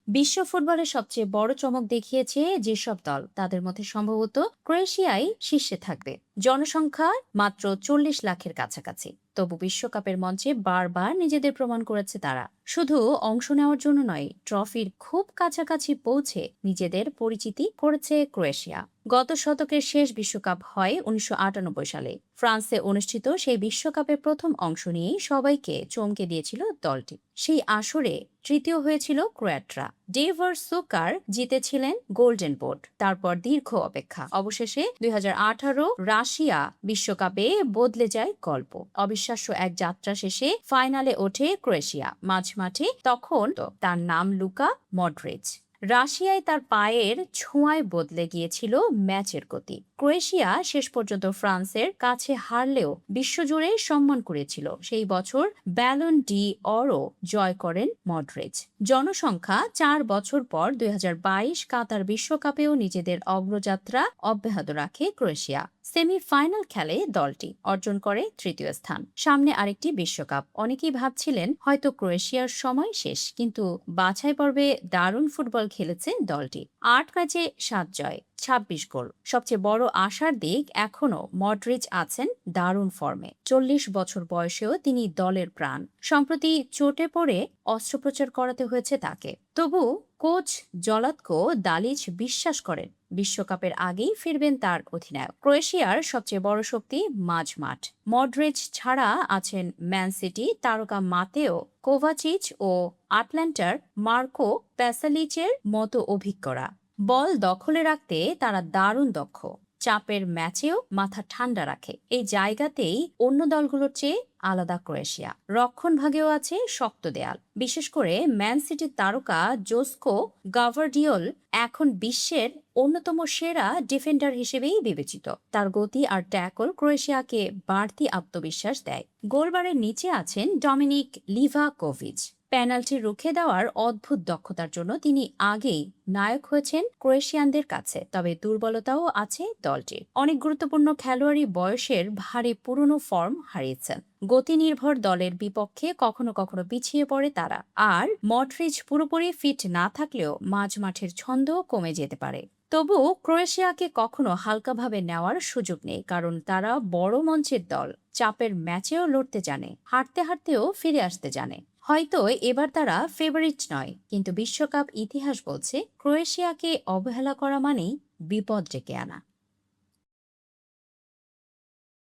বিশ্ব ফুটবলে সবচেয়ে বড় চমক দেখিয়েছে যেসব দল তাদের মধ্যে সম্ভবত ক্রোয়েশিয়াই শীর্ষে থাকবে। জনসংখ্যা মাত্র 40 লাখের কাছাকাছি, তবু বিশ্বকাপের মঞ্চে বারবার নিজেদের প্রমাণ করেছে তারা। শুধু অংশ নেওয়ার জন্য নয়, ট্রফির খুব কাছাকাছি পৌঁছে নিজেদের পরিচিতি করেছে ক্রোয়েশিয়া। গত শতকের শেষ বিশ্বকাপ হয় 1998 সালে ফ্রান্সে অনুষ্ঠিত। সেই বিশ্বকাপে প্রথম অংশ নিয়েই সবাইকে চমকে দিয়েছিল দলটি। সেই আসরে তৃতীয় হয়েছিল ক্রোয়াটরা। ডেভার সুকার জিতেছিলেন গোল্ডেন বোট। তারপর দীর্ঘ অপেক্ষা, অবশেষে 2018 রাশিয়া বিশ্বকাপে বদলে যায় গল্প। অবিশ্বাস্য এক যাত্রা শেষে ফাইনালে ওঠে ক্রোয়েশিয়া। মাঝমাঠে তখন তার নাম লুকা মডরিচ। রাশিয়ায় তার পায়ের ছোঁয়ায় বদলে গিয়েছিল ম্যাচের গতি। ক্রোয়েশিয়া শেষ পর্যন্ত ফ্রান্সের কাছে হারলেও বিশ্বজুড়ে সম্মান করেছিল। সেই বছর ব্যালন ডি অরও জয় করেন মডরিচ। জনসংখ্যা 4 বছর পর 2022 কাতার বিশ্বকাপেও নিজেদের অগ্রযাত্রা অব্যাহত রাখে ক্রোয়েশিয়া। সেমিফাইনাল খেলে দলটি, অর্জন করে তৃতীয় স্থান। সামনে আরেকটি বিশ্বকাপ। অনেকেই ভাবছিলেন হয়তো ক্রোয়েশিয়ার সময় শেষ, কিন্তু বাছাই পর্বে দারুণ ফুটবল খেলেছে দলটি। 8 ম্যাচে 7 জয়, 26 গোল। সবচেয়ে বড় আশার দিক, এখনো মডরিচ আছেন দারুণ ফর্মে। 40 বছর বয়সেও তিনি দলের প্রাণ। সম্প্রতি চোটে পড়ে অস্ত্রোপচার করাতে হয়েছে তাকে। তবু কোচ জলাতকো দালিচ বিশ্বাস করেন বিশ্বকাপের আগেই ফিরবেন তার অধিনায়ক। ক্রোয়েশিয়ার সবচেয়ে বড় শক্তি মাঝমাঠ। মডরিচ ছাড়া আছেন ম্যান সিটি তারকা মাতেও কোভাচিচ ও আটল্যান্টার মার্কো প্যাসালিচের মতো অভিজ্ঞরা। বল দখলে রাখতে তারা দারুণ দক্ষ। চাপের ম্যাচেও মাথা ঠান্ডা রাখে। এই জায়গাতেই অন্য দলগুলোর চেয়ে আলাদা ক্রোয়েশিয়া। রক্ষণভাগেও আছে শক্ত দেয়াল। বিশেষ করে ম্যান সিটির তারকা জোস্কো গাভার্ডিওল এখন বিশ্বের অন্যতম সেরা ডিফেন্ডার হিসেবেই বিবেচিত। তার গতি আর ট্যাকল ক্রোয়েশিয়াকে বাড়তি আত্মবিশ্বাস দেয়। গোলবারের নিচে আছেন ডমিনিক লিভাকোভিচ। পেনাল্টি রুখে দেওয়ার অদ্ভুত দক্ষতার জন্য তিনি আগেই নায়ক হয়েছেন ক্রোয়েশিয়ানদের কাছে। তবে দুর্বলতাও আছে দলটির। অনেক গুরুত্বপূর্ণ খেলোয়াড়ই বয়সের ভারে পুরনো ফর্ম হারিয়েছেন। গতি নির্ভর দলের বিপক্ষে কখনো কখনো পিছিয়ে পড়ে তারা। আর মডরিচ পুরোপুরি ফিট না থাকলেও মাঝমাঠের ছন্দ কমে যেতে পারে। তবু ক্রোয়েশিয়াকে কখনো হালকাভাবে নেওয়ার সুযোগ নেই, কারণ তারা বড় মঞ্চের দল। চাপের ম্যাচেও লড়তে জানে, হারতে হারতেও ফিরে আসতে জানে। হয়তো এবার তারা ফেভারিট নয়, কিন্তু বিশ্বকাপ ইতিহাস বলছে ক্রোয়েশিয়াকে অবহেলা করা মানেই বিপদ ডেকে আনা।